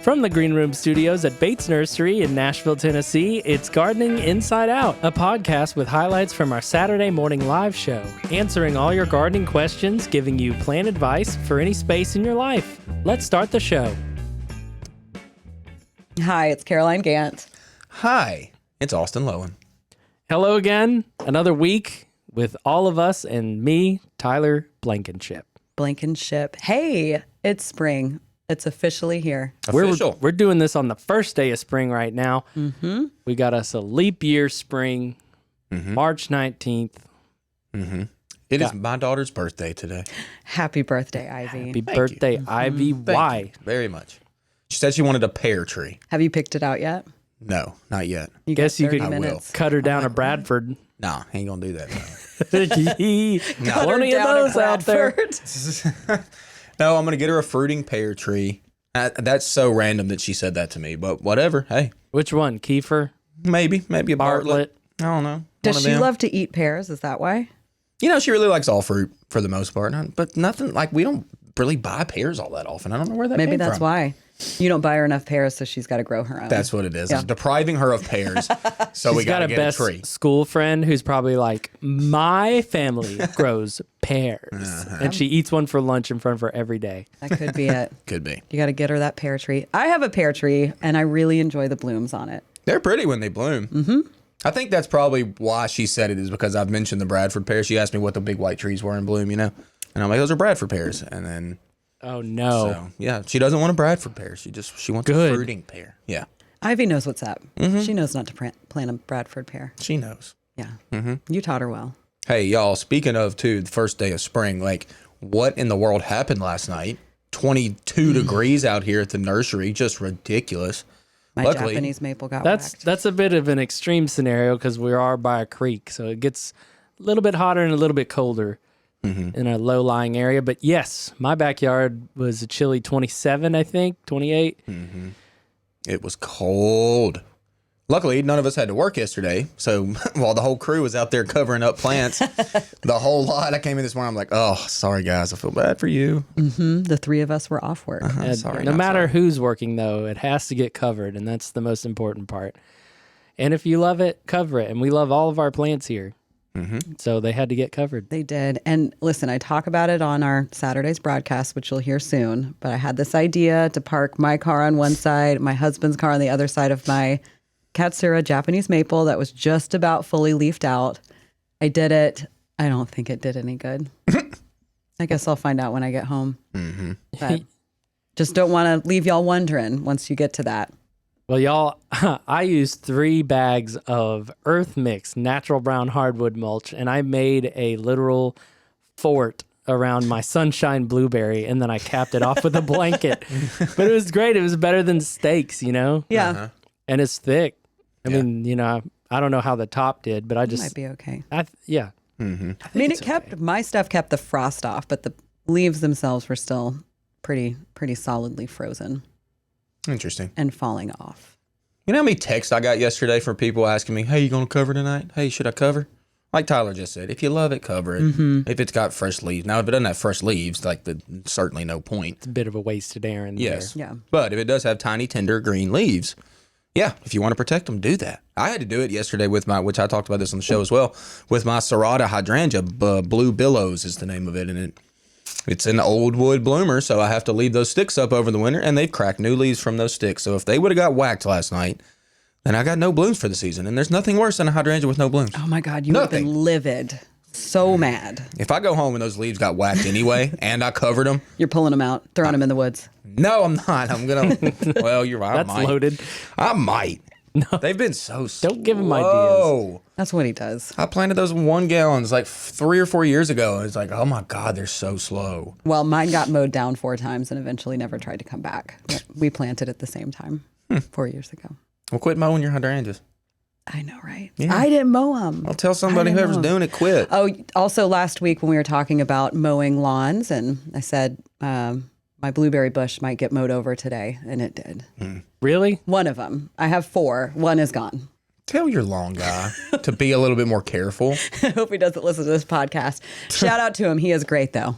From the Green Room Studios at Bates Nursery in Nashville, Tennessee, it's Gardening Inside Out, a podcast with highlights from our Saturday morning live show, answering all your gardening questions, giving you plant advice for any space in your life. Let's start the show. Hi, it's Caroline Gant. Hi, it's Austin Lowen. Hello again, another week with all of us and me, Tyler Blankenship. Hey, it's spring. It's officially here. Official. We're doing this on the first day of spring right now. Mm-hmm. We got us a leap year spring, March 19th. Mm-hmm. It is my daughter's birthday today. Happy birthday, Ivy. Happy birthday, Ivy. Why? Very much. She said she wanted a pear tree. Have you picked it out yet? No, not yet. You Guess got you could 30 minutes. cut her down a Bradford. Nah, ain't gonna do that. Cut her Plenty of down a those out there. Bradford. No, I'm gonna get her a fruiting pear tree. That's so random that she said that to me, but whatever. Hey, Which one? Kiefer? maybe a Bartlett? I don't know. Does One of she them. love to eat pears? Is that why? You know, she really likes all fruit for the most part, but nothing like we don't really buy pears all that often. I don't know where that Maybe came that's from. why. You don't buy her enough pears, so she's got to grow her own. That's what it is. Yeah. It's depriving her of pears, so we She's got gotta a get best a tree. school friend who's probably like, my family grows pears. And she eats one for lunch in front of her every day. That could be it. Could be. You got to get her that pear tree. I have a pear tree, and I really enjoy the blooms on it. They're pretty when they bloom. Mm-hmm. I think that's probably why she said it, is because I've mentioned the Bradford pear. She asked me what the big white trees were in bloom, and I'm like, those are Bradford pears. And then, Oh, no. so yeah, she doesn't want a Bradford pear. She wants Good. a fruiting pear. Yeah, Ivy knows what's up. She knows not to plant a Bradford pear. she knows. Yeah. You taught her well. Hey, y'all, speaking of, too, the first day of spring, like, what in the world happened last night? 22 degrees out here at the nursery. Just ridiculous. My Luckily- Japanese maple got That's whacked. that's a bit of an extreme scenario because we are by a creek. So it gets a little bit hotter and a little bit colder in a low-lying area. But yes, my backyard was a chilly 27, I think, 28. It was cold. Luckily, none of us had to work yesterday. So while the whole crew was out there covering up plants, the whole lot, I came in this morning, I'm like, oh, sorry, guys. I feel bad for you. The three of us were off work. And Sorry, no not matter sorry. who's working, though, it has to get covered, and that's the most important part. And if you love it, cover it. And we love all of our plants here. So they had to get covered. They did. And listen, I talk about it on our Saturday's broadcast, which you'll hear soon. But I had this idea to park my car on one side, my husband's car on the other side of my Katsura Japanese maple that was just about fully leafed out. I did it. I don't think it did any good. I guess I'll find out when I get home. But just don't want to leave y'all wondering once you get to that. Well, y'all, I used 3 bags of Earth Mix natural brown hardwood mulch, and I made a literal fort around my sunshine blueberry, and then I capped it off with a blanket. But it was great. It was better than stakes, Yeah, and it's thick. I mean, I don't know how the top did, but I it just, might be okay. yeah. I mean, my stuff kept the frost off, but the leaves themselves were still pretty solidly frozen Interesting. and falling off. You know how many texts I got yesterday from people asking me, hey, you going to cover tonight? Hey, should I cover? Like Tyler just said, if you love it, cover it. If it's got fresh leaves. Now, if it doesn't have fresh leaves, certainly no point. It's a bit of a wasted errand Yes. there. Yeah. But if it does have tiny, tender green leaves, yeah, if you want to protect them, do that. I had to do it yesterday with which I talked about this on the show as well, with my Serrata hydrangea. Blue Billows is the name of it. And it's an old wood bloomer, so I have to leave those sticks up over the winter, and they've cracked new leaves from those sticks. So if they would have got whacked last night, then I got no blooms for the season. And there's nothing worse than a hydrangea with no blooms. Oh my God, you would have been Nothing. livid. So mad. If I go home and those leaves got whacked anyway, and I covered them, You're pulling them out, throwing them in the woods. no, I'm not. I'm going to, well, you're right. That's loaded. I might. No. They've been so slow. Don't give him ideas. That's what he does. I planted those 1 gallons like 3 or 4 years ago. It's like, oh my God, they're so slow. Well, mine got mowed down 4 times and eventually never tried to come back. We planted at the same time 4 years ago. Well, quit mowing your hydrangeas. I know, right? Yeah. I didn't mow them. I'll tell somebody, whoever's doing it, quit. Oh, also last week when we were talking about mowing lawns, and I said my blueberry bush might get mowed over today, and it did. Really? One of them. I have 4. One is gone. Tell your lawn guy to be a little bit more careful. I hope he doesn't listen to this podcast. Shout out to him. He is great, though.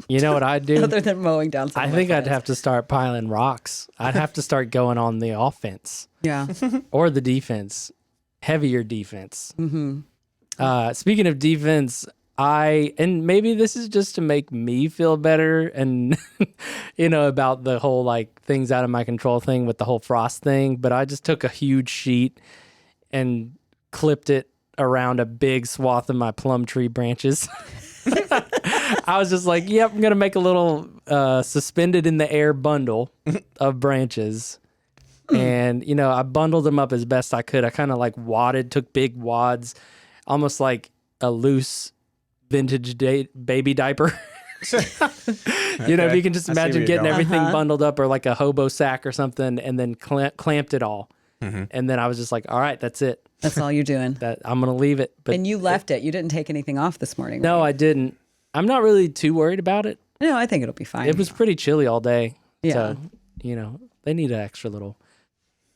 You know what I'd do? other than mowing down some I of my think I'd plants. have to start piling rocks. I'd have to start going on the offense Yeah. or the defense, heavier defense. Speaking of defense, and maybe this is just to make me feel better and, about the whole like things out of my control thing with the whole frost thing, but I just took a huge sheet and clipped it around a big swath of my plum tree branches. I was just like, yep, I'm going to make a little suspended in the air bundle of branches. And, I bundled them up as best I could. I kind of like took big wads, almost like a loose vintage baby diaper. If you can just imagine getting everything bundled up, or like a hobo sack or something, and then clamped it all. And then I was just like, all right, that's it. That's all you're doing. That I'm going to leave it. But And you left it. You didn't take anything off this morning. no, right? I didn't. I'm not really too worried about it. No, I think it'll be fine. It was pretty chilly all day. Yeah. So, they need an extra little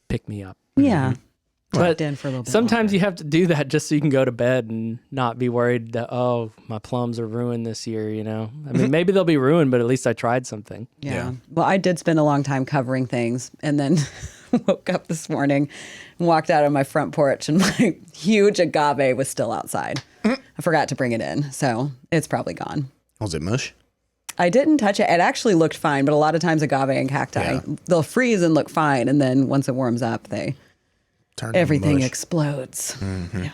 pick me up. Yeah. But Tucked in for a little bit sometimes longer. you have to do that just so you can go to bed and not be worried that, oh, my plums are ruined this year, I mean, maybe they'll be ruined, but at least I tried something. Yeah. Well, I did spend a long time covering things, and then woke up this morning and walked out on my front porch, and my huge agave was still outside. I forgot to bring it in, so it's probably gone. Was it mush? I didn't touch it. It actually looked fine, but a lot of times agave and cacti, they'll freeze and look fine, and then once it warms up, everything mush. explodes. Yeah.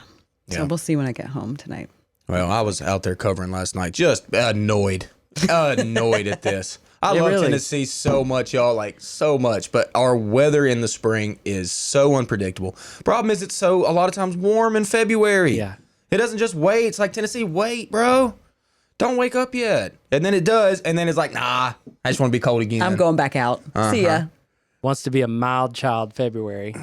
So we'll see when I get home tonight. Well, I was out there covering last night, just annoyed at this. I love really? Tennessee so much, y'all, like so much. But our weather in the spring is so unpredictable. Problem is, it's so a lot of times warm in February. Yeah. It doesn't just wait. It's like, Tennessee, wait, bro. Don't wake up yet. And then it does. And then it's like, nah, I just want to be cold again. I'm going back out. See ya. Wants to be a mild child February.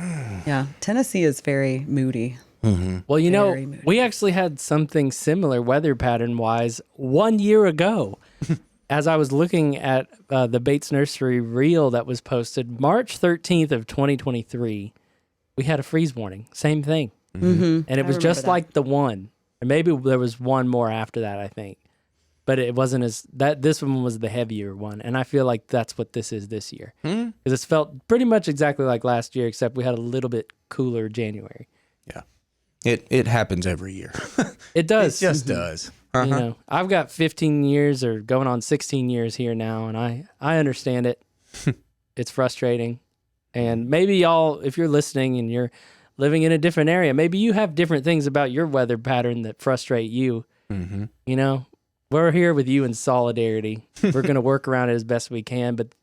Yeah. Tennessee is very moody. Well, Very moody. we actually had something similar weather pattern wise 1 year ago. As I was looking at the Bates Nursery reel that was posted March 13th of 2023, we had a freeze warning. Same thing. And it was just that. like the one. Or maybe there was one more after that, I think. But it wasn't this one was the heavier one. And I feel like that's what this is this year. Because it's felt pretty much exactly like last year, except we had a little bit cooler January. Yeah. It happens every year. It does. It just does. I've got 15 years or going on 16 years here now, and I understand it. It's frustrating. And maybe y'all, if you're listening and you're living in a different area, maybe you have different things about your weather pattern that frustrate you. We're here with you in solidarity. We're going to work around it as best we can, but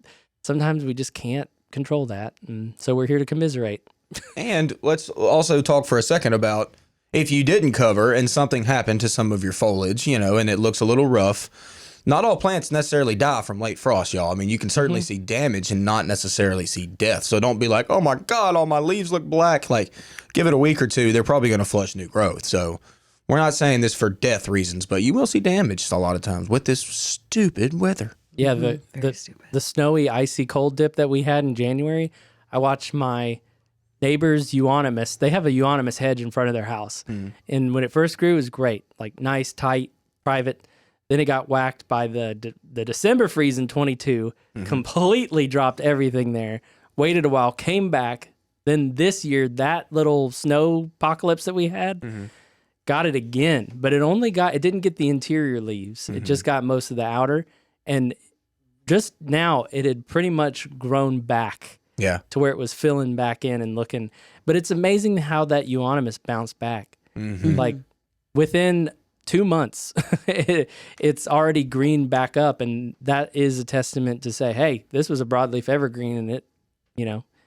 sometimes we just can't control that. And so we're here to commiserate. And let's also talk for a second about if you didn't cover and something happened to some of your foliage, and it looks a little rough. Not all plants necessarily die from late frost, y'all. I mean, you can certainly see damage and not necessarily see death. So don't be like, oh my God, all my leaves look black. Like, give it a week or two, they're probably going to flush new growth. So we're not saying this for death reasons, but you will see damage a lot of times with this stupid weather. Yeah, Very the stupid. snowy, icy cold dip that we had in January, I watched my neighbor's euonymus. They have a euonymus hedge in front of their house. And when it first grew, it was great, like nice, tight, private. Then it got whacked by the December freeze in 22, completely dropped everything there, waited a while, came back. Then this year, that little snow apocalypse that we had, got it again. But it didn't get the interior leaves. It just got most of the outer. And just now, it had pretty much grown back. Yeah. To where it was filling back in and looking. But it's amazing how that euonymus bounced back. Like within 2 months, it's already green back up. And that is a testament to say, hey, this was a broadleaf evergreen and it,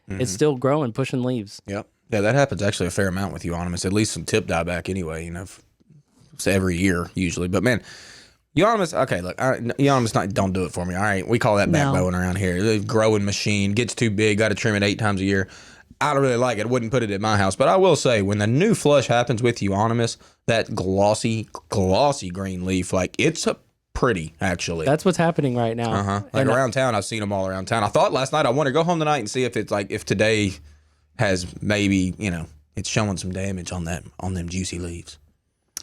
it's still growing, pushing leaves. Yep. Yeah, that happens actually a fair amount with euonymus, at least some tip dieback anyway, it's every year usually. But man, euonymus, okay, look, euonymus don't do it for me. All right, we call that backbone around here. The growing machine gets too big, got to trim it 8 times a year. I don't really like it. Wouldn't put it at my house, but I will say when the new flush happens with euonymus, that glossy green leaf, like it's a pretty actually. That's what's happening right now. Like around town, I've seen them all around town. I thought last night I want to go home tonight and see if it's like if today has maybe it's showing some damage on them juicy leaves.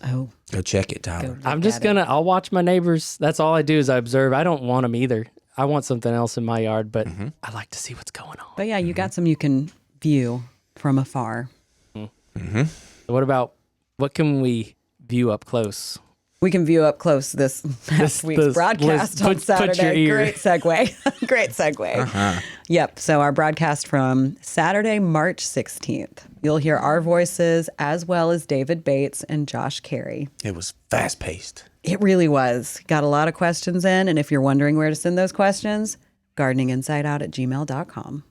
Oh, Go check it, Tyler. I'm just I'll watch my neighbors. That's all I do is I observe. I don't want them either. I want something else in my yard, but I like to see what's going on. but yeah, you got some you can view from afar. So what can we view up close? We can view up close this past week's broadcast on Saturday. Great segue. Great segue. Yep. So our broadcast from Saturday, March 16th. You'll hear our voices as well as David Bates and Josh Carey. It was fast paced. It really was. Got a lot of questions in. And if you're wondering where to send those questions, gardeninginsideout@gmail.com.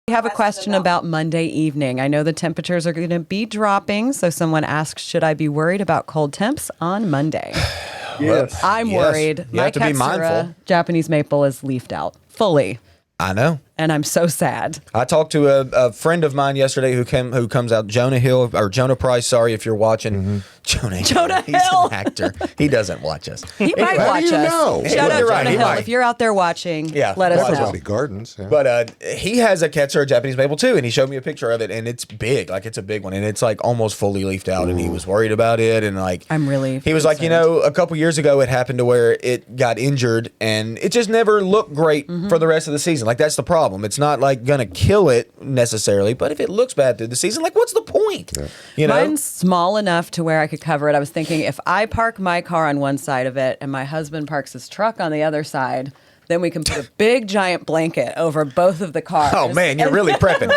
We have a question about Monday evening. I know the temperatures are going to be dropping, so someone asked, should I be worried about cold temps on Monday? Yes. I'm worried. You have to be mindful. Japanese maple is leafed out fully, I know. and I'm so sad. I talked to a friend of mine yesterday who comes out, Jonah Price. Sorry if you're watching. Jonah He's Hill. an actor. He doesn't watch us. He might How watch do you us. know? Shout out You're right, Jonah he Hill. might. If you're out there watching, let us know. Everybody gardens. Yeah. But he has a Katsura Japanese maple too, and he showed me a picture of it, and it's big, like it's a big one, and it's like almost fully leafed out, and he was worried about it, and like I'm really he was like, a couple years ago it happened to where it got injured, and it just never looked great for the rest of the season. Like that's the problem. It's not like gonna kill it necessarily, but if it looks bad through the season, like what's the point? Yeah. You know, Mine's small enough to where I could cover it. I was thinking if I park my car on one side of it and my husband parks his truck on the other side, then we can put a big giant blanket over both of the cars. Oh man, you're really prepping.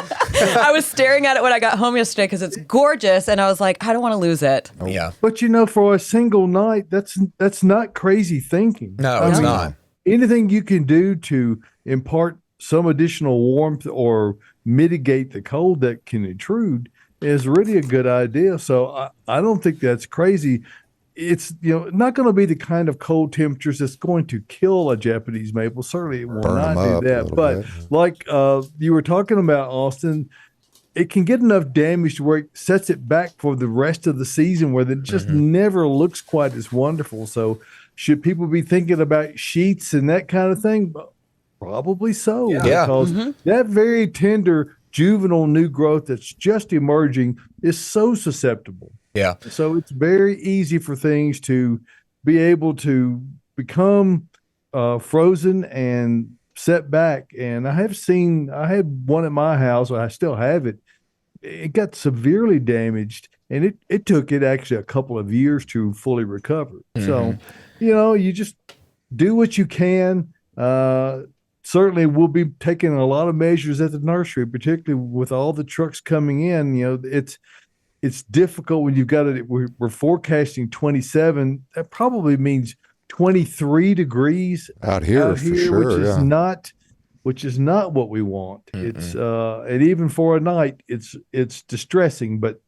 I was staring at it when I got home yesterday because it's gorgeous, and I was like, I don't want to lose it. Yeah. But for a single night, that's not crazy thinking. No, it's not. Anything you can do to impart some additional warmth or mitigate the cold that can intrude is really a good idea. So I don't think that's crazy. It's not going to be the kind of cold temperatures that's going to kill a Japanese maple. Certainly, it will Burn not do that. But like you were talking about, Austin, it can get enough damage to where it sets it back for the rest of the season, where it just never looks quite as wonderful. So, should people be thinking about sheets and that kind of thing? Probably so. Yeah. Because that very tender juvenile new growth that's just emerging is so susceptible. Yeah. So it's very easy for things to be able to become frozen and set back. And I had one at my house, I still have it. It got severely damaged, and it took it actually a couple of years to fully recover. So, you just do what you can. Certainly, we'll be taking a lot of measures at the nursery, particularly with all the trucks coming in. It's difficult when you've got it. We're forecasting 27. That probably means 23 degrees out here, for sure, which is not what we want. It's and even for a night, it's distressing, but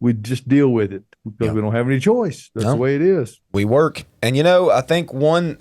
we just deal with it because we don't have any choice. That's the way it is. We work. And I think one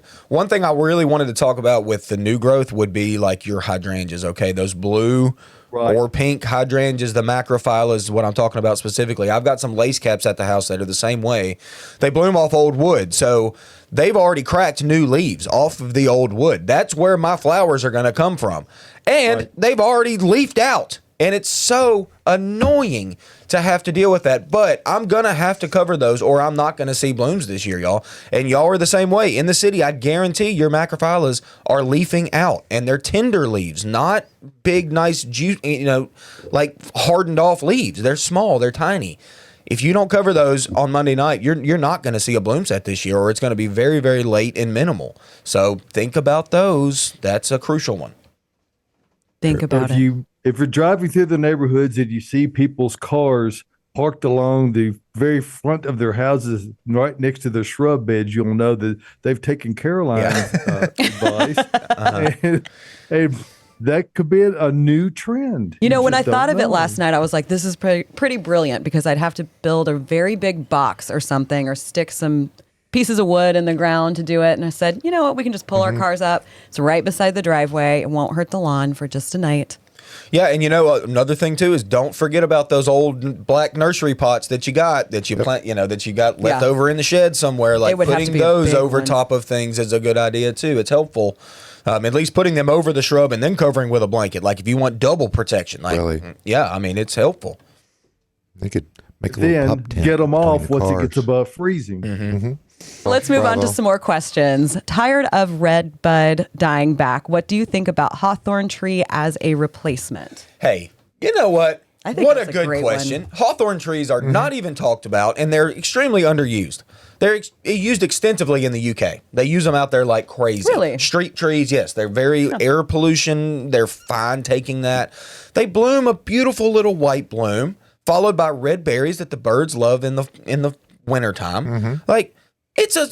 thing I really wanted to talk about with the new growth would be like your hydrangeas, okay? Those blue or pink hydrangeas, the macrophylla is what I'm talking about specifically. I've got some lace caps at the house that are the same way. They bloom off old wood, so they've already cracked new leaves off of the old wood. That's where my flowers are going to come from. And they've already leafed out. And it's so annoying to have to deal with that. But I'm going to have to cover those or I'm not going to see blooms this year, y'all. And y'all are the same way. In the city, I guarantee your macrophyllas are leafing out. And they're tender leaves, not big, nice, like hardened off leaves. They're small. They're tiny. If you don't cover those on Monday night, you're not going to see a bloom set this year, or it's going to be very, very late and minimal. So think about those. That's a crucial one. Think about it. If you're driving through the neighborhoods and you see people's cars parked along the very front of their houses right next to their shrub beds, you'll know that they've taken Caroline's advice. And that could be a new trend. When I thought of it last night, I was like, this is pretty brilliant, because I'd have to build a very big box or something, or stick some pieces of wood in the ground to do it. And I said, you know what, we can just pull our cars up. It's right beside the driveway. It won't hurt the lawn for just a night. Yeah, and another thing too is don't forget about those old black nursery pots that you got that you plant, that you got left over in the shed somewhere. Like putting those over top of things is a good idea too. It's helpful. At least putting them over the shrub and then covering with a blanket. Like if you want double protection, it's helpful. They could Make a little then pup tent get them between off the once it cars. gets above freezing. Let's move on to Bravo. some more questions. Tired of red bud dying back. What do you think about hawthorn tree as a replacement? Hey, you know what? I think what that's a a good great question. one. Hawthorn trees are not even talked about, and they're extremely underused. They're used extensively in the UK. They use them out there like crazy. Really? Street trees, yes. They're very air pollution. They're fine taking that. They bloom a beautiful little white bloom, followed by red berries that the birds love in the wintertime. Like, it's a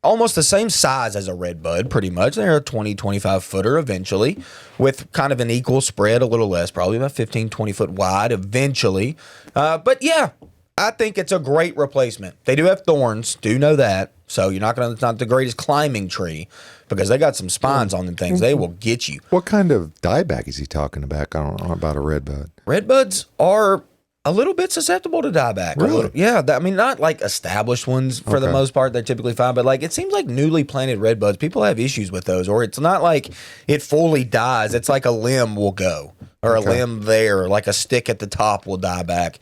almost the same size as a red bud, pretty much. They're a 20, 25 footer eventually, with kind of an equal spread, a little less, probably about 15, 20 foot wide eventually. But yeah, I think it's a great replacement. They do have thorns, do know that. So it's not the greatest climbing tree because they got some spines on them things. They will get you. What kind of dieback is he talking about? I don't know about a red bud. Red buds are a little bit susceptible to dieback. Really? Yeah. I mean, not like established ones for the most part. They're typically fine. But like, it seems like newly planted red buds, people have issues with those. Or it's not like it fully dies. It's like a limb will go. Or a limb there. Like a stick at the top will die back.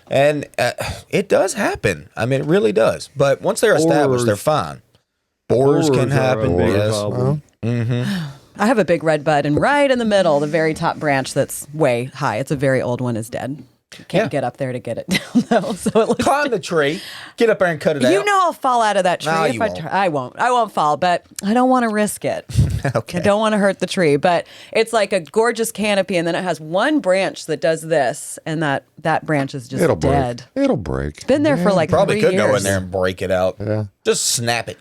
And it does happen. I mean, it really does. But once they're established, they're fine. Borers can happen. Yes. I have a big red bud, and right in the middle, the very top branch that's way high. It's a very old one, is dead. Can't get up there to get it down though. So it looks. Climb the tree, get up there and cut it out. You know I'll fall out of that tree No, if you I won't. try. I won't. I won't fall, but I don't want to risk it. Okay. I don't want to hurt the tree, but it's like a gorgeous canopy, and then it has one branch that does this, and that branch is just It'll dead. break. It'll break. Been there for like Probably 3 could years. go in there and break it out. Yeah. Just snap it.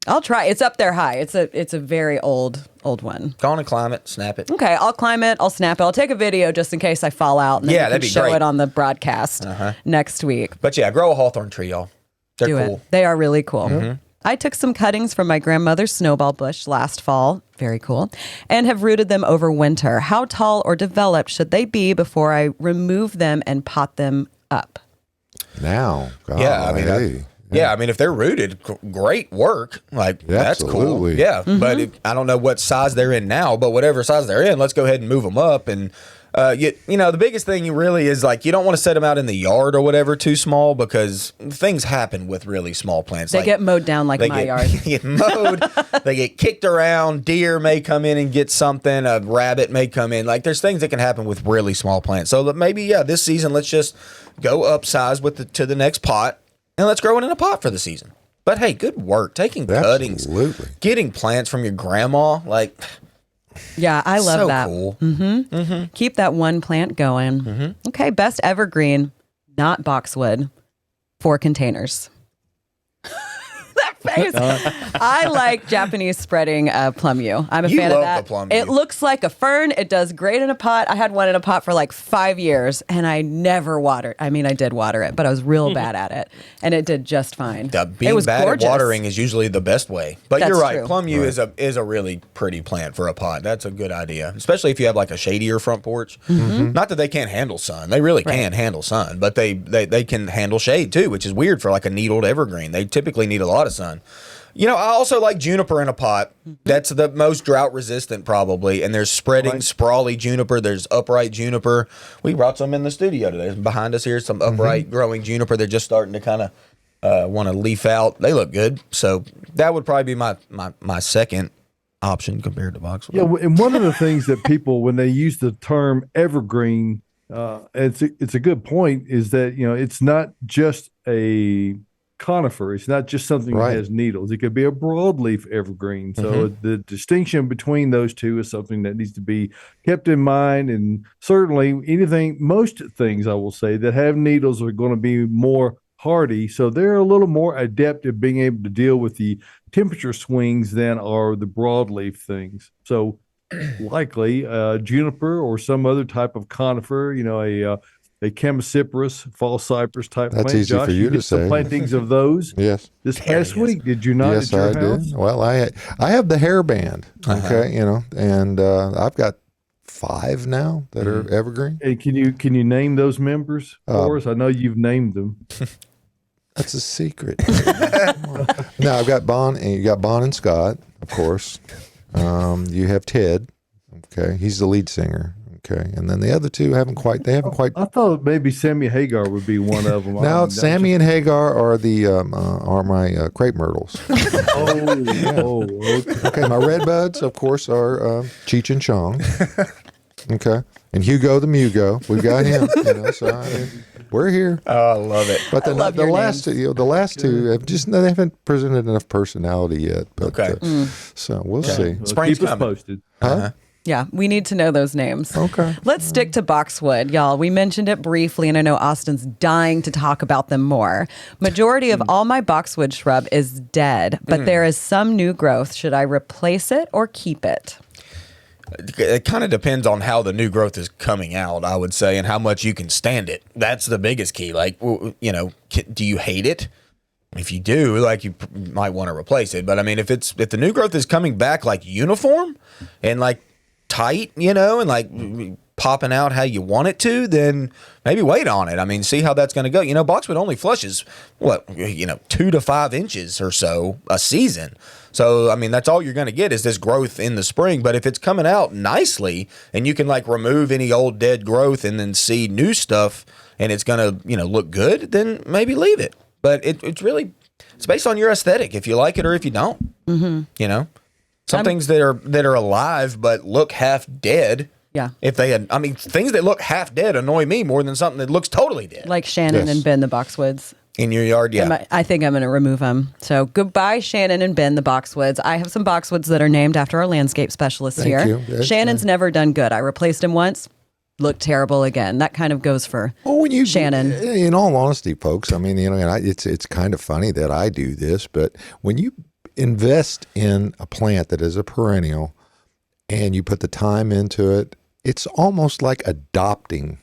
I'll try. It's up there high. It's a very old one. Go on and climb it, snap it. Okay, I'll climb it. I'll snap it. I'll take a video just in case I fall out, and then Yeah, we can that'd be show great. it on the broadcast next week. But yeah, grow a hawthorn tree, y'all. They're Do cool. it. They are really cool. I took some cuttings from my grandmother's snowball bush last fall. Very cool. And have rooted them over winter. How tall or developed should they be before I remove them and pot them up? Now. God, Yeah, I mean, hey. Yeah, I mean, if they're rooted, great work. Like, that's cool. Absolutely. Yeah, but I don't know what size they're in now, but whatever size they're in, let's go ahead and move them up. And, you know, the biggest thing really is, like, you don't want to set them out in the yard or whatever too small because things happen with really small plants. They like, get mowed down like my yard. They get mowed. They get kicked around. Deer may come in and get something. A rabbit may come in. Like, there's things that can happen with really small plants. So maybe, yeah, this season, let's just go upsize to the next pot. And let's grow it in a pot for the season. But hey, good work. Taking cuttings. Absolutely. Getting plants from your grandma. Like, Yeah, I love so that. cool. Keep that one plant going. Okay, best evergreen, not boxwood, 4 containers. That face. I like Japanese spreading plum yew. I'm a You fan of love that. the plum It yew. looks like a fern. It does great in a pot. I had one in a pot for like 5 years, and I never watered. I mean, I did water it, but I was real bad at it, and it did just fine. It Being was bad gorgeous. at watering is usually the best way. But That's you're right. true. Plum yew is a really pretty plant for a pot. That's a good idea, especially if you have like a shadier front porch. Not that they can't handle sun. They really can handle sun, but they can handle shade too, which is weird for like a needled evergreen. They typically need a lot of sun. You know, I also like juniper in a pot. That's the most drought resistant probably. And there's spreading sprawly juniper. There's upright juniper. We brought some in the studio today. Behind us here, some upright growing juniper. They're just starting to kind of want to leaf out. They look good. So that would probably be my second option compared to boxwood. Yeah, and one of the things that people, when they use the term evergreen, it's a good point, is that, you know, it's not just a conifer. It's not just something that has needles. It could be a broadleaf evergreen. So the distinction between those two is something that needs to be kept in mind. And certainly most things I will say that have needles are going to be more hardy. So they're a little more adept at being able to deal with the temperature swings than are the broadleaf things. So likely juniper or some other type of conifer, you know, a chamacyperus, false cypress type That's plant. easy Josh, for you to did some say. plantings of those Yes. this past week, did you not? Yes, at your I house? did. Well, I have the hairband. Okay, you know, and I've got 5 now that are evergreen. Hey, can you name those members for us? I know you've named them. That's a secret. Now I've got Bon, and you got Bon and Scott, of course. You have Ted. Okay, he's the lead singer. Okay, and then the other two haven't quite. They haven't quite. I thought maybe Sammy Hagar would be one of them. Now, Sammy and Hagar are my crepe myrtles. Okay. Okay, my red buds, of course, are Cheech and Chong. Okay, and Hugo the Mugo. We've got him. So we're here. Oh, I love it. But the last two, they haven't presented enough personality yet. But, Okay. So we'll see. Well, Spring's keep us coming. posted. Huh? Yeah, we need to know those names. Okay. Let's stick to Boxwood, y'all. We mentioned it briefly, and I know Austin's dying to talk about them more. Majority of all my Boxwood shrub is dead, but there is some new growth. Should I replace it or keep it? It kind of depends on how the new growth is coming out, I would say, and how much you can stand it. That's the biggest key. Like, do you hate it? If you do, like, you might want to replace it. But I mean, if the new growth is coming back like uniform and like tight, and like popping out how you want it to, then maybe wait on it. I mean, see how that's going to go. Boxwood only flushes 2 to 5 inches or so a season. So, I mean, that's all you're going to get is this growth in the spring. But if it's coming out nicely and you can like remove any old dead growth and then see new stuff and it's going to, look good, then maybe leave it. But it's based on your aesthetic, if you like it or if you don't. Mm-hmm. Some things that are alive but look half dead. Yeah. Things that look half dead annoy me more than something that looks totally dead. Like Shannon and Ben, the Boxwoods. In your yard, yeah. I think I'm going to remove them. So goodbye, Shannon and Ben, the Boxwoods. I have some Boxwoods that are named after our landscape specialists here. Thank you. Shannon's never done good. I replaced him once. Looked terrible again. That kind of goes for Shannon. In all honesty, folks, I mean, it's kind of funny that I do this, but when you invest in a plant that is a perennial and you put the time into it, it's almost like adopting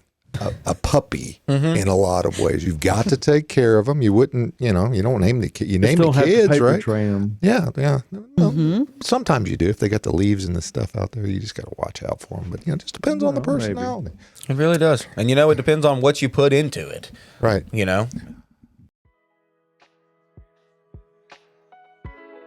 a puppy in a lot of ways. You've got to take care of them. You wouldn't, you don't name the kid. You name the kids, right? Train them. Yeah. Well, sometimes you do. If they got the leaves and the stuff out there, you just got to watch out for them. But it just depends on the personality. It really does. And it depends on what you put into it. Right.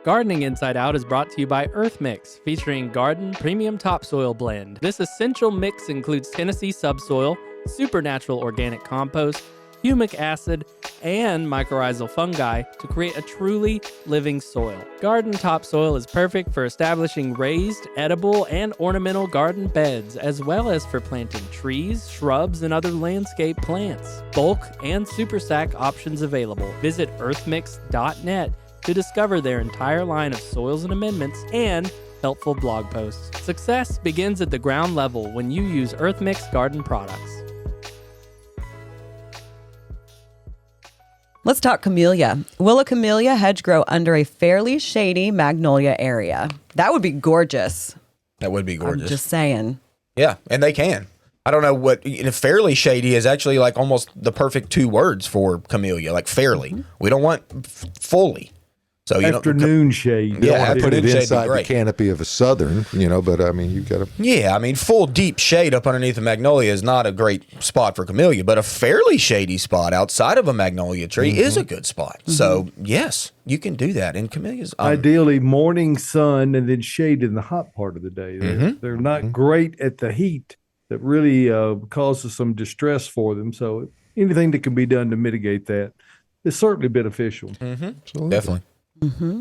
Gardening Inside Out is brought to you by Earth Mix, featuring Garden Premium Topsoil Blend. This essential mix includes Tennessee subsoil, supernatural organic compost, humic acid, and mycorrhizal fungi to create a truly living soil. Garden topsoil is perfect for establishing raised, edible, and ornamental garden beds, as well as for planting trees, shrubs, and other landscape plants. Bulk and super stack options available. Visit earthmix.net to discover their entire line of soils and amendments and helpful blog posts. Success begins at the ground level when you use EarthMix garden products. Let's talk camellia. Will a camellia hedge grow under a fairly shady magnolia area? That would be gorgeous. That would be gorgeous. I'm just saying. Yeah, and they can. I don't know what fairly shady is actually like almost the perfect 2 words for camellia, like fairly. We don't want fully. So afternoon shade. Yeah, I put it shade inside the canopy of a southern, but I mean, you've got to. Yeah, I mean, full deep shade up underneath a magnolia is not a great spot for camellia, but a fairly shady spot outside of a magnolia tree is a good spot. So, yes, you can do that in camellias. Ideally, morning sun and then shade in the hot part of the day. They're not great at the heat that really causes some distress for them. So, anything that can be done to mitigate that is certainly beneficial. Definitely.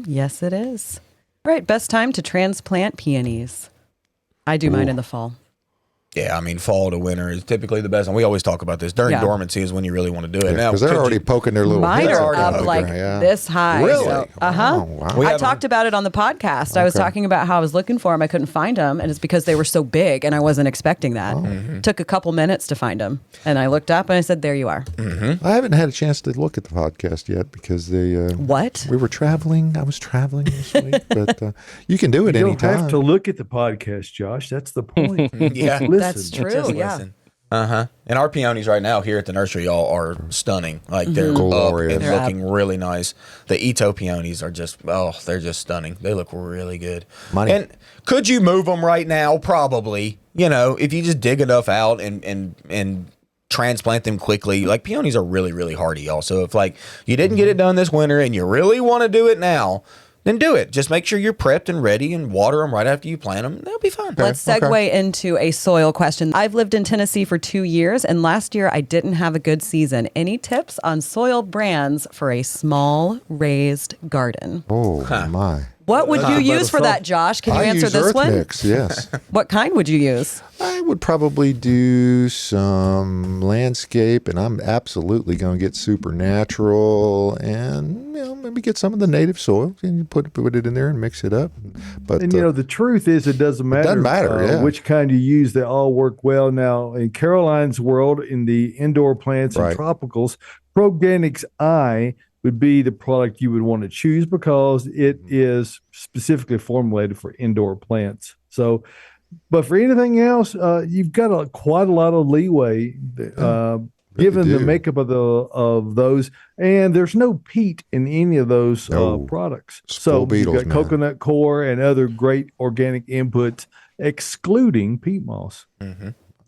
Yes, it is. All right, best time to transplant peonies. I do mine in the fall. Yeah, I mean, fall to winter is typically the best. And we always talk about this. During dormancy is when you really want to do it. Because they're already poking their little Mine heads are out up the like ground. this high. Really? So, Wow. I talked about it on the podcast. I was talking about how I was looking for them. I couldn't find them. And it's because they were so big and I wasn't expecting that. Took a couple minutes to find them. And I looked up and I said, there you are. I haven't had a chance to look at the podcast yet because What? We were traveling. I was traveling this week. But you can do it You anytime. don't have to look at the podcast, Josh. That's the point. Yeah. Listen. That's true. Just Yeah. listen. And our peonies right now here at the nursery, y'all, are stunning. Like they're Glorious. up and They're looking really nice. The Ito peonies are they're just stunning. They look really good. Money. And could you move them right now? Probably. If you just dig enough out and transplant them quickly. Like peonies are really, really hardy. Also, if like you didn't get it done this winter and you really want to do it now, then do it. Just make sure you're prepped and ready and water them right after you plant them. They'll be fine. Let's segue into a soil question. I've lived in Tennessee for 2 years, and last year I didn't have a good season. Any tips on soil brands for a small raised garden? Oh, my. What would you use for that, Josh? Can you I answer use this Earth one? Mix, yes. What kind would you use? I would probably do some landscape, and I'm absolutely going to get supernatural, and maybe get some of the native soil and you put it in there and mix it up. But And the truth is, it doesn't matter. doesn't matter, which kind you use. They all work well. Now, in Caroline's world, in the indoor plants and Right. tropicals, Proganics I would be the product you would want to choose because it is specifically formulated for indoor plants. So, but for anything else, you've got quite a lot of leeway given the do. makeup of those, and there's no peat in any of those No. products. Spoil So beetles, you've got man. coconut coir and other great organic inputs, excluding peat moss.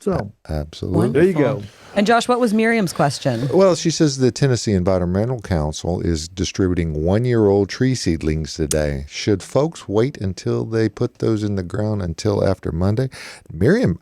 So absolutely. there you go. And Josh, what was Miriam's question? Well, she says the Tennessee Environmental Council is distributing 1-year-old tree seedlings today. Should folks wait until they put those in the ground until after Monday? Miriam,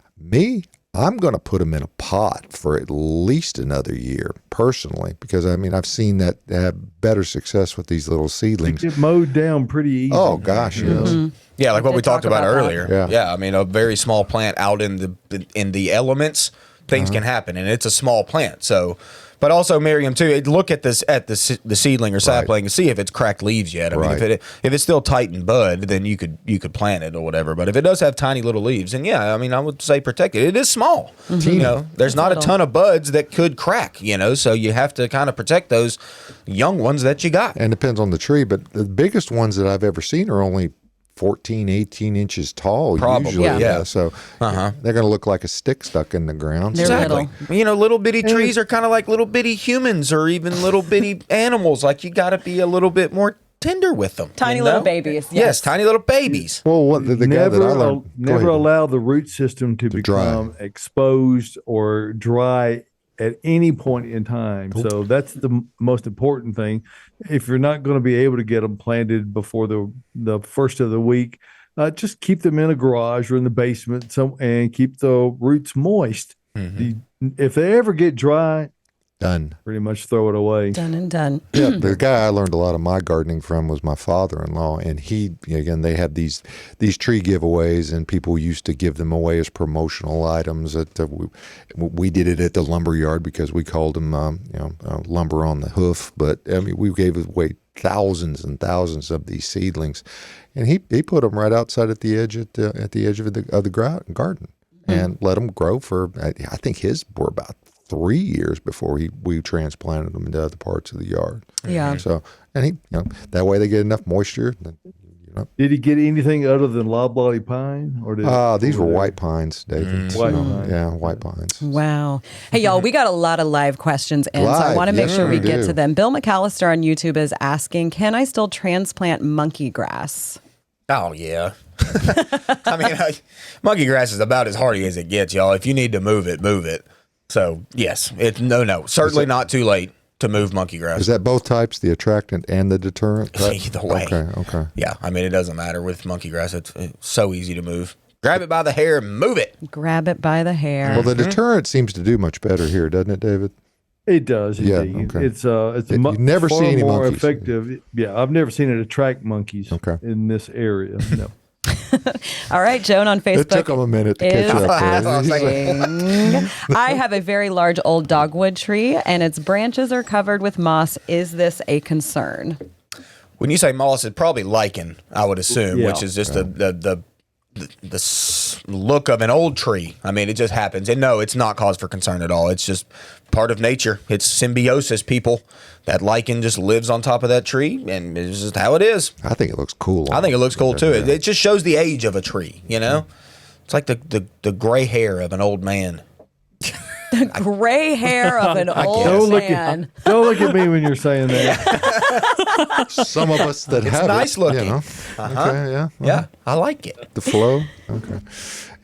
I'm going to put them in a pot for at least another year, personally, because I've seen that have better success with these little seedlings. Get mowed down pretty easy. Oh gosh, yes. Yeah, like what did we talked talk about about that. earlier. Yeah. I mean, a very small plant out in the elements, things can happen, and it's a small plant. So, but also Miriam too. Look at the seedling or sapling and see if it's cracked leaves yet. I mean, Right. if it's still tight and bud, then you could plant it or whatever. But if it does have tiny little leaves, then I would say protect it. It is small. There's not a ton of buds that could crack. So you have to kind of protect those young ones that you got. And depends on the tree, but the biggest ones that I've ever seen are only 14, 18 inches tall. Probably, usually. yeah. So they're going to look like a stick stuck in the ground. They're Exactly. little. Little bitty trees are kind of like little bitty humans or even little bitty animals. Like you got to be a little bit more tender with them. Tiny little babies, Yes, tiny little babies. Well, what the guy that I learned, go never ahead. allow the root system to dry. become exposed or dry at any point in time. So that's the most important thing. If you're not going to be able to get them planted before the first of the week, just keep them in a garage or in the basement and keep the roots moist. If they ever get dry, Done. pretty much throw it away. Done and done. Yeah, the guy I learned a lot of my gardening from was my father-in-law, and they had these tree giveaways, and people used to give them away as promotional items. We did it at the lumber yard because we called them lumber on the hoof, but we gave away thousands and thousands of these seedlings, and he put them right outside at the edge of the garden and let them grow for I think his were about 3 years before we transplanted them into other parts of the yard. Yeah. So, and that way they get enough moisture. Did he get anything other than loblolly pine? Or These were white pines, David. White pine. Yeah, white pines. Wow. Hey, y'all, we got a lot of live questions in, so I Live, want to make yes, sure we we get do. to them. Bill McAllister on YouTube is asking, can I still transplant monkey grass? Oh yeah. Monkey grass is about as hardy as it gets, y'all. If you need to move it, move it. So yes, certainly not too late to move monkey grass. Is that both types, the attractant and the deterrent? Either way. Okay. Yeah, it doesn't matter with monkey grass. It's so easy to move. Grab it by the hair and move it. Grab it by the hair. Well, the deterrent seems to do much better here, doesn't it, David? It does. Yeah, Indeed. okay. It's You never far see any more monkeys. effective. Yeah, I've never seen it attract monkeys in this area. No. All right, Joan on Facebook It took them a minute to is catch up there. asking, I have a very large old dogwood tree and its branches are covered with moss. Is this a concern? When you say moss, it's probably lichen, I would assume, Yeah. which is just the look of an old tree. It just happens. And no, it's not cause for concern at all. It's just part of nature. It's symbiosis, people. That lichen just lives on top of that tree, and it's just how it is. I think it looks cool. I think it looks cool, too. It just shows the age of a tree, It's like the gray hair of an old man. gray hair of an old man. Don't look at me when you're saying that. Some of us that have nice it, looking. You know? Okay, yeah. Yeah, I like it. The flow. Okay.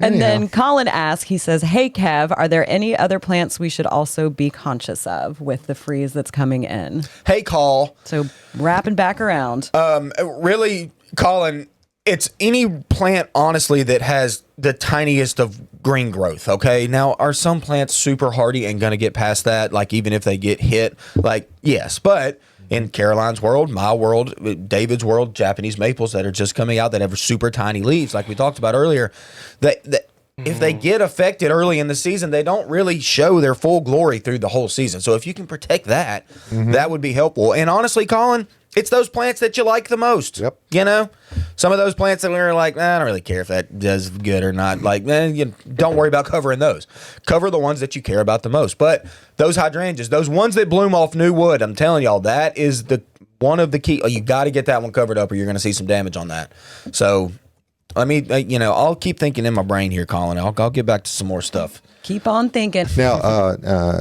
And Anyhow. then Colin asks, he says, hey, Kev, are there any other plants we should also be conscious of with the freeze that's coming in? Hey, Call. So wrapping back around. Really, Colin, it's any plant, honestly, that has the tiniest of green growth, okay? Now, are some plants super hardy and going to get past that, like even if they get hit? Like, yes, but in Caroline's world, my world, David's world, Japanese maples that are just coming out that have super tiny leaves, like we talked about earlier, that if they get affected early in the season, they don't really show their full glory through the whole season. So if you can protect that, that would be helpful. And honestly, Colin, it's those plants that you like the most. Yep. You know, some of those plants that are like, I don't really care if that does good or not. Like, you don't worry about covering those. Cover the ones that you care about the most. But those hydrangeas, those ones that bloom off new wood, I'm telling y'all, that is one of the key. You got to get that one covered up, or you're going to see some damage on that. So, let me, I'll keep thinking in my brain here, Colin. I'll get back to some more stuff. Keep on thinking. Now,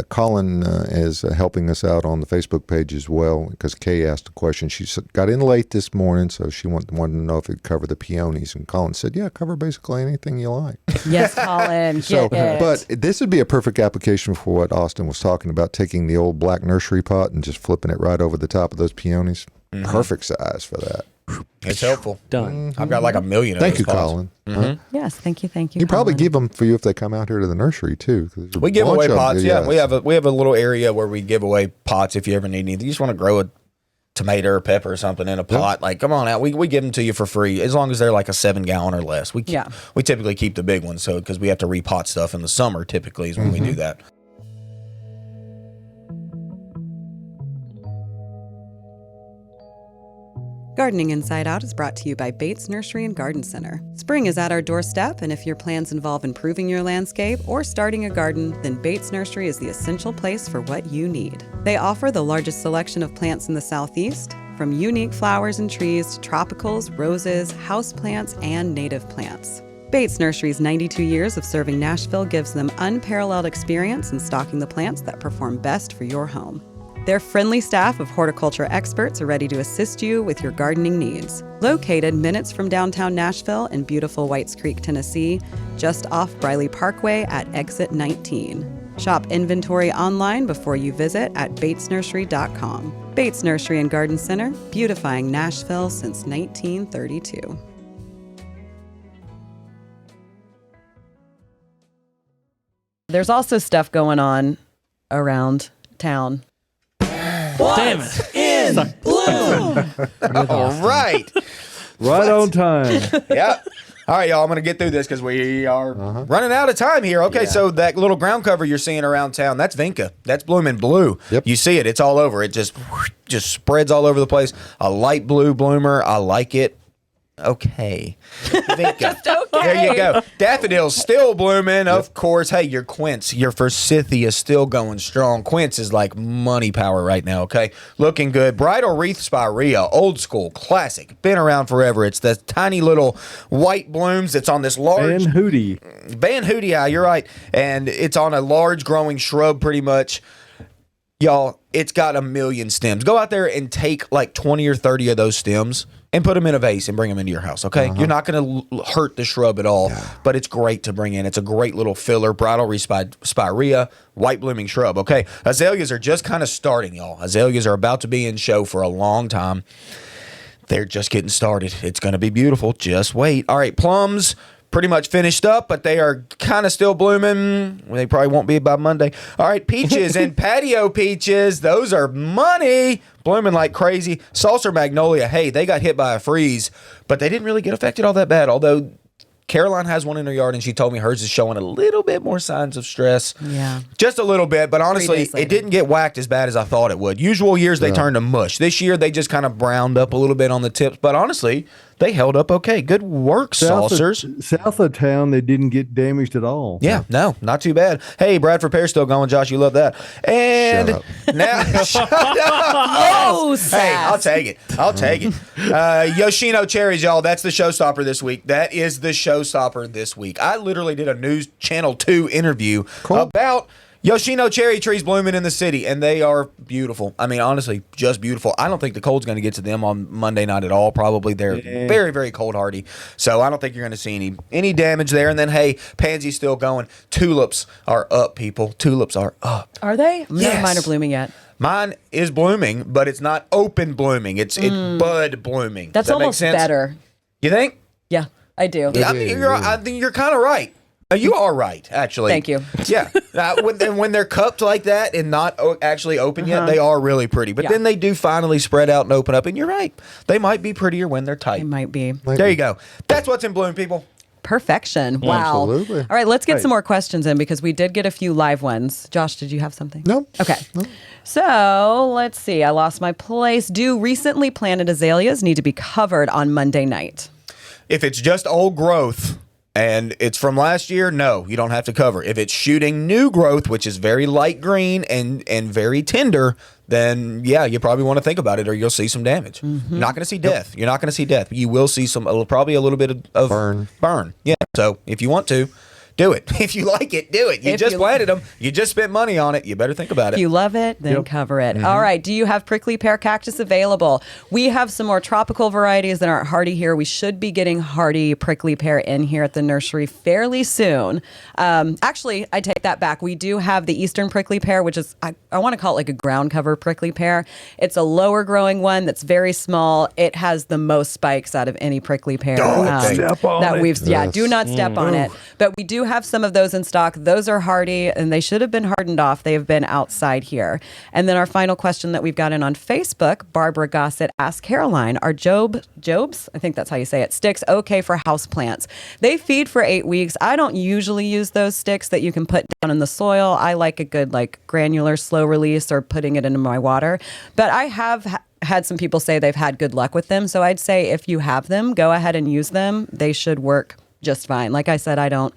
Colin is helping us out on the Facebook page as well because Kay asked a question. She got in late this morning, so she wanted to know if it'd cover the peonies. And Colin said, yeah, cover basically anything you like. Yes, Colin. Get it. But this would be a perfect application for what Austin was talking about, taking the old black nursery pot and just flipping it right over the top of those peonies. Perfect size for that. It's helpful. Done. I've got like a million of Thank those you, pots. Colin. Yes, thank you. You probably Colin. give them for you if they come out here to the nursery too. We give away pots. Yeah, we have a little area where we give away pots if you ever need anything. You just want to grow a tomato or pepper or something in a pot. Like, come on out. We give them to you for free as long as they're like a 7-gallon or less. We typically keep the big ones because we have to repot stuff in the summer. Typically is when we do that. Gardening Inside Out is brought to you by Bates Nursery and Garden Center. Spring is at our doorstep, and if your plans involve improving your landscape or starting a garden, then Bates Nursery is the essential place for what you need. They offer the largest selection of plants in the Southeast, from unique flowers and trees to tropicals, roses, houseplants, and native plants. Bates Nursery's 92 years of serving Nashville gives them unparalleled experience in stocking the plants that perform best for your home. Their friendly staff of horticulture experts are ready to assist you with your gardening needs. Located minutes from downtown Nashville in beautiful Whites Creek, Tennessee, just off Briley Parkway at exit 19. Shop inventory online before you visit at batesnursery.com. Bates Nursery and Garden Center, beautifying Nashville since 1932. There's also stuff going on around town. Damn it. In bloom. All right. Right on time. Yeah. All right, y'all. I'm going to get through this because we are running out of time here. Okay, so that little ground cover you're seeing around town, that's vinca. That's blooming blue. Yep. You see it. It's all over. It just spreads all over the place. A light blue bloomer. I like it. Okay. Vinca. Just okay. There you go. Daffodils still blooming, of course. Hey, your quince, your forsythia still going strong. Quince is like money power right now, okay? Looking good. Bridal wreath spirea, old school, classic. Been around forever. It's the tiny little white blooms. It's on this large... And Hootie. Van Hootie, you're right. And it's on a large growing shrub pretty much. Y'all, it's got a million stems. Go out there and take like 20 or 30 of those stems and put them in a vase and bring them into your house, okay? You're not going to hurt the shrub at all, but it's great to bring in. It's a great little filler. Bridal wreath spirea, white blooming shrub, okay? Azaleas are just kind of starting, y'all. Azaleas are about to be in show for a long time. They're just getting started. It's going to be beautiful. Just wait. All right, plums pretty much finished up, but they are kind of still blooming. They probably won't be by Monday. All right, peaches and patio peaches. Those are money. Blooming like crazy. Saucer magnolia. Hey, they got hit by a freeze, but they didn't really get affected all that bad, although Caroline has one in her yard, and she told me hers is showing a little bit more signs of stress. Yeah. Just a little bit, but honestly, it didn't get whacked as bad as I thought it would. Usual years, they turn to mush. This year, they just kind of browned up a little bit on the tips, but honestly, they held up okay. Good work, saucers. South of town, they didn't get damaged at all. Yeah, no, not too bad. Hey, Bradford Pear still going, Josh. You love that. And Shut up. now, shut up. Oh, Yes. Hey, I'll take it. I'll take it. Yoshino cherries, y'all. That's the showstopper this week. That is the showstopper this week. I literally did a News Channel 2 interview about Yoshino cherry trees blooming in the city, and they are beautiful. I mean, honestly, just beautiful. I don't think the cold's going to get to them on Monday night at all. Probably they're very, very cold hardy. So I don't think you're going to see any damage there. And then, hey, pansy's still going. Tulips are up, people. Tulips are up. Are they? None Yes. of mine are blooming yet. Mine is blooming, but it's not open blooming. It's bud blooming. That's Does that make almost sense? better. You think? Yeah, I do. Yeah, I think you're kind of right. You are right, actually. Thank you. Yeah. When they're cupped like that and not actually open yet, they are really pretty. But Yeah. then they do finally spread out and open up, and you're right. They might be prettier when they're tight. It might be. There you go. That's what's in bloom, people. Perfection. Wow. Absolutely. All right, let's get some more questions in because we did get a few live ones. Josh, did you have something? No. Okay. No. So let's see. I lost my place. Do recently planted azaleas need to be covered on Monday night? If it's just old growth and it's from last year, no, you don't have to cover. If it's shooting new growth, which is very light green and very tender, then yeah, you probably want to think about it or you'll see some damage. You're not going to see death. You're not going to see death. You will see probably a little bit of burn. Yeah. So if you want to, do it. If you like it, do it. You just planted them. You just spent money on it. You better think about it. If you love it, then cover it. All right. Do you have prickly pear cactus available? We have some more tropical varieties that aren't hardy here. We should be getting hardy prickly pear in here at the nursery fairly soon. Actually, I take that back. We do have the eastern prickly pear, which is, I want to call it like a ground cover prickly pear. It's a lower growing one that's very small. It has the most spikes out of any prickly pear step on that it. we've, do not step on it. But we do have some of those in stock. Those are hardy and they should have been hardened off. They have been outside here. And then our final question that we've got in on Facebook, Barbara Gossett asked Caroline, are Jobs, I think that's how you say it, sticks okay for house plants? They feed for 8 weeks. I don't usually use those sticks that you can put down in the soil. I like a good like granular slow release or putting it into my water. But I have had some people say they've had good luck with them. So I'd say if you have them, go ahead and use them. They should work just fine. Like I said, I don't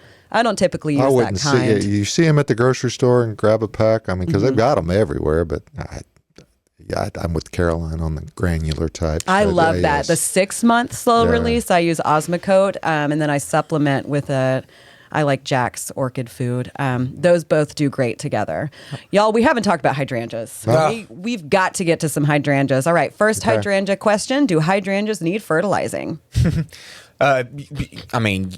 typically use that kind. You see them at the grocery store and grab a pack. I mean, because they've got them everywhere. But I'm with Caroline on the granular type. I love that. Yes. The 6-month slow release, I use Osmocote, and then I supplement with I like Jack's Orchid Food. Those both do great together. Y'all, we haven't talked about hydrangeas. We've got to get to some hydrangeas. All right, first hydrangea question. Do hydrangeas need fertilizing? I mean,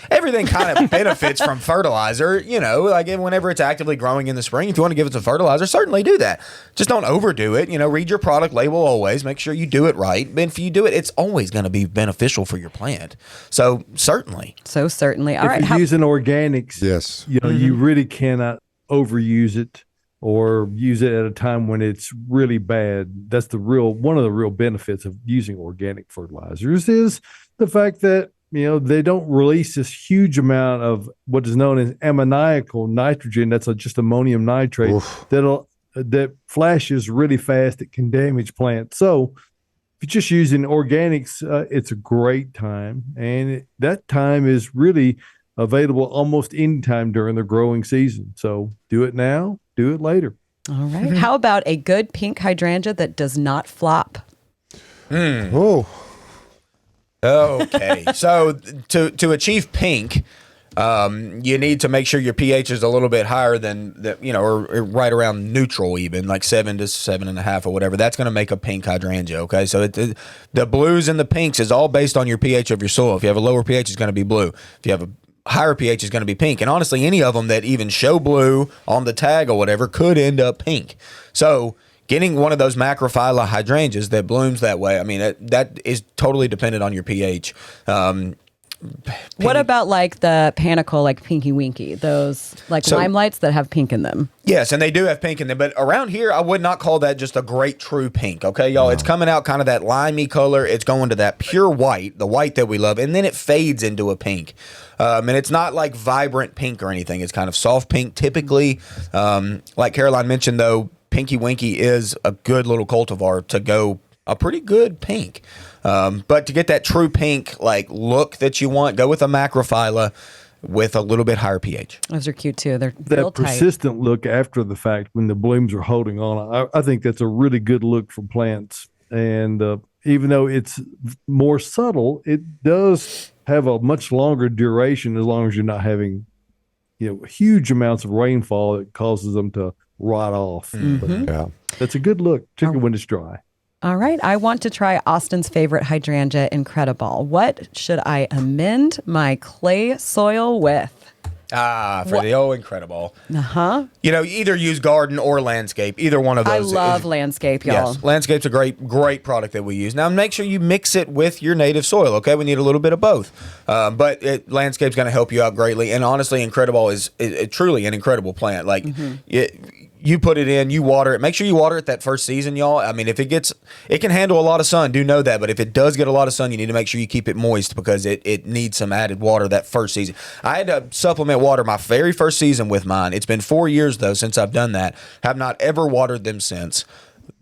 everything kind of benefits from fertilizer, like whenever it's actively growing in the spring. If you want to give it some fertilizer, certainly do that. Just don't overdo it. Read your product label always. Make sure you do it right. But if you do it, it's always going to be beneficial for your plant. So certainly. All right. If you're using organics, Yes. You really cannot overuse it or use it at a time when it's really bad. That's one of the real benefits of using organic fertilizers is the fact that they don't release this huge amount of what is known as ammoniacal nitrogen. That's just ammonium nitrate that flashes really fast. It can damage plants. So if you're just using organics, it's a great time. And that time is really available almost any time during the growing season. So do it now, do it later. All right. How about a good pink hydrangea that does not flop? Oh. Okay. So to achieve pink, you need to make sure your pH is a little bit higher than that, or right around neutral, even like 7 to 7.5 or whatever. That's going to make a pink hydrangea. Okay. So the blues and the pinks is all based on your pH of your soil. If you have a lower pH, it's going to be blue. If you have a higher pH, it's going to be pink. And honestly, any of them that even show blue on the tag or whatever could end up pink. So getting one of those macrophylla hydrangeas that blooms that way, I mean, that is totally dependent on your pH. What about like the panicle, like Pinky Winky, those like limelights that have pink in them? Yes, and they do have pink in them, but around here, I would not call that just a great true pink, okay, y'all? It's coming out kind of that limey color. It's going to that pure white, the white that we love, and then it fades into a pink. And it's not like vibrant pink or anything. It's kind of soft pink typically. Like Caroline mentioned, though, Pinky Winky is a good little cultivar to go a pretty good pink. But to get that true pink like look that you want, go with a macrophylla with a little bit higher pH. Those are cute too. They're That real tight. persistent look after the fact when the blooms are holding on, I think that's a really good look for plants. And even though it's more subtle, it does have a much longer duration as long as you're not having huge amounts of rainfall, it causes them to rot off. But Yeah. that's a good look, particularly when it's dry. All right. I want to try Austin's favorite hydrangea, Incredible. What should I amend my clay soil with? For the old Incredible. Uh-huh. Either use garden or landscape. Either one of those. I love landscape, y'all. Yes, landscape's a great product that we use. Now, make sure you mix it with your native soil, okay? We need a little bit of both. But landscape's going to help you out greatly. And honestly, Incredible is truly an incredible plant. Like, you put it in, you water it. Make sure you water it that first season, y'all. I mean, if it can handle a lot of sun, do know that. But if it does get a lot of sun, you need to make sure you keep it moist because it needs some added water that first season. I had to supplement water my very first season with mine. It's been 4 years, though, since I've done that. Have not ever watered them since.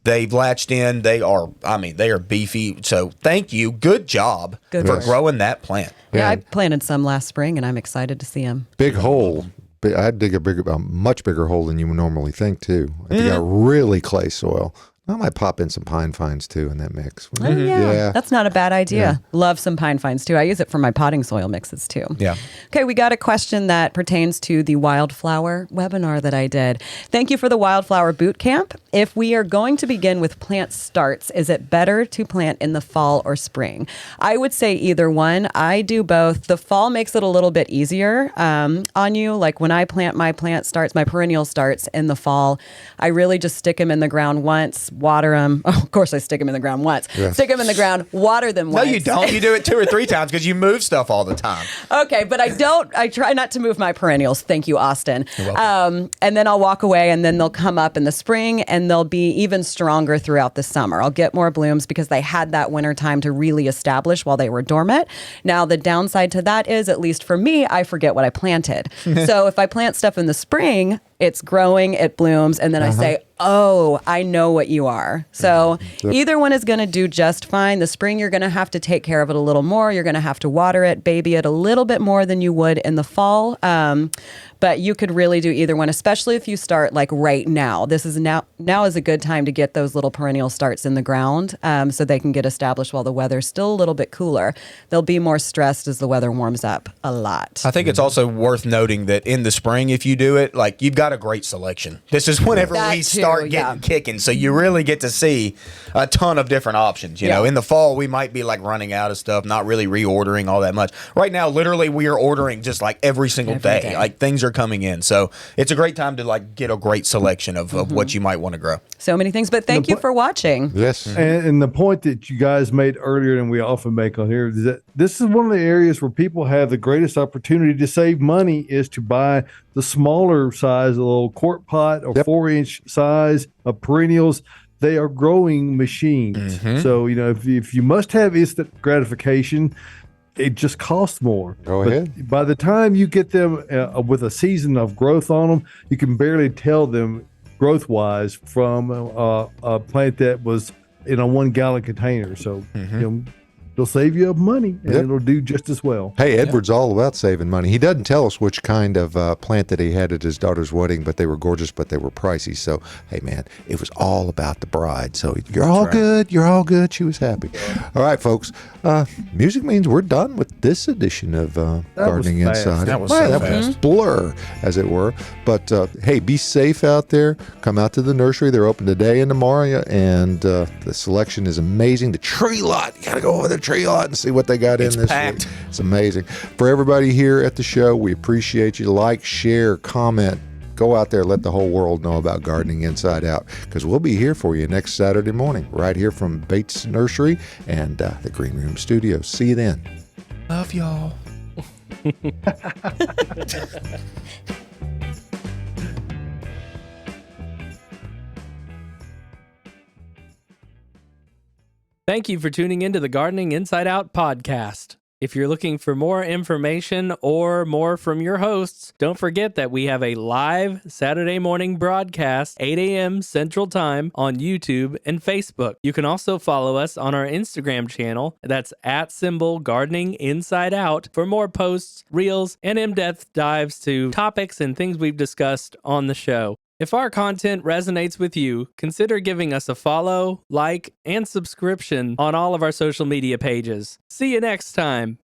They've latched in. They are beefy. So thank you. Good job for growing that plant. Yeah, I planted some last spring, and I'm excited to see them. Big hole. I'd dig a much bigger hole than you would normally think, too. If you got really clay soil, I might pop in some pine fines, too, in that mix. Oh, yeah. That's not a bad idea. Yeah. Love some pine fines, too. I use it for my potting soil mixes, too. Yeah. Okay, we got a question that pertains to the wildflower webinar that I did. Thank you for the wildflower boot camp. If we are going to begin with plant starts, is it better to plant in the fall or spring? I would say either one. I do both. The fall makes it a little bit easier on you. Like when I plant my perennial starts in the fall, I really just stick them in the ground once, water them. Oh, of course, I stick them in the ground once. Yeah. Stick them in the ground, water them once. No, you don't. You do it 2 or 3 times because you move stuff all the time. Okay, but I don't. I try not to move my perennials. Thank you, Austin. You're welcome. And then I'll walk away, and then they'll come up in the spring, and they'll be even stronger throughout the summer. I'll get more blooms because they had that winter time to really establish while they were dormant. Now, the downside to that is, at least for me, I forget what I planted. So if I plant stuff in the spring, it's growing, it blooms, and then I say, oh, I know what you are. So either one is going to do just fine. The spring, you're going to have to take care of it a little more. You're going to have to water it, baby it a little bit more than you would in the fall. But you could really do either one, especially if you start like right now. This is now is a good time to get those little perennial starts in the ground so they can get established while the weather's still a little bit cooler. They'll be more stressed as the weather warms up a lot. I think it's also worth noting that in the spring, if you do it, like you've got a great selection. This is whenever we start getting kicking. So you really get to see a ton of different options. You know, in the fall, we might be like running out of stuff, not really reordering all that much. Right now, literally, we are ordering just like every single day. Like things are coming in. So it's a great time to like get a great selection of what you might want to grow. So many things, but thank you for watching. Yes. And the point that you guys made earlier and we often make on here is that this is one of the areas where people have the greatest opportunity to save money is to buy the smaller size, a little quart pot or 4-inch size of perennials. They are growing machines. So, you know, if you must have instant gratification, it just costs more. Go ahead. By the time you get them with a season of growth on them, you can barely tell them growth-wise from a plant that was in a 1-gallon container. So, you know, it'll save you money and it'll do just as well. Hey, Edward's all about saving money. He doesn't tell us which kind of plant that he had at his daughter's wedding, but they were gorgeous, but they were pricey. So, hey, man, it was all about the bride. So you're all good. You're all good. She was happy. All right, folks. Music means we're done with this edition of Gardening Inside. That was so fast. Blur, as it were. But, hey, be safe out there. Come out to the nursery. They're open today and tomorrow, and the selection is amazing. The tree lot, you got to go over the tree lot and see what they got in this packed. week. It's amazing. For everybody here at the show, we appreciate you. Like, share, comment. Go out there, let the whole world know about Gardening Inside Out, because we'll be here for you next Saturday morning, right here from Bates Nursery and the Green Room Studio. See you then. Love y'all. Thank you for tuning into the Gardening Inside Out podcast. If you're looking for more information or more from your hosts, don't forget that we have a live Saturday morning broadcast, 8 a.m. Central Time on YouTube and Facebook. You can also follow us on our Instagram channel. That's @Gardening Inside Out for more posts, reels, and in-depth dives to topics and things we've discussed on the show. If our content resonates with you, consider giving us a follow, like, and subscription on all of our social media pages. See you next time.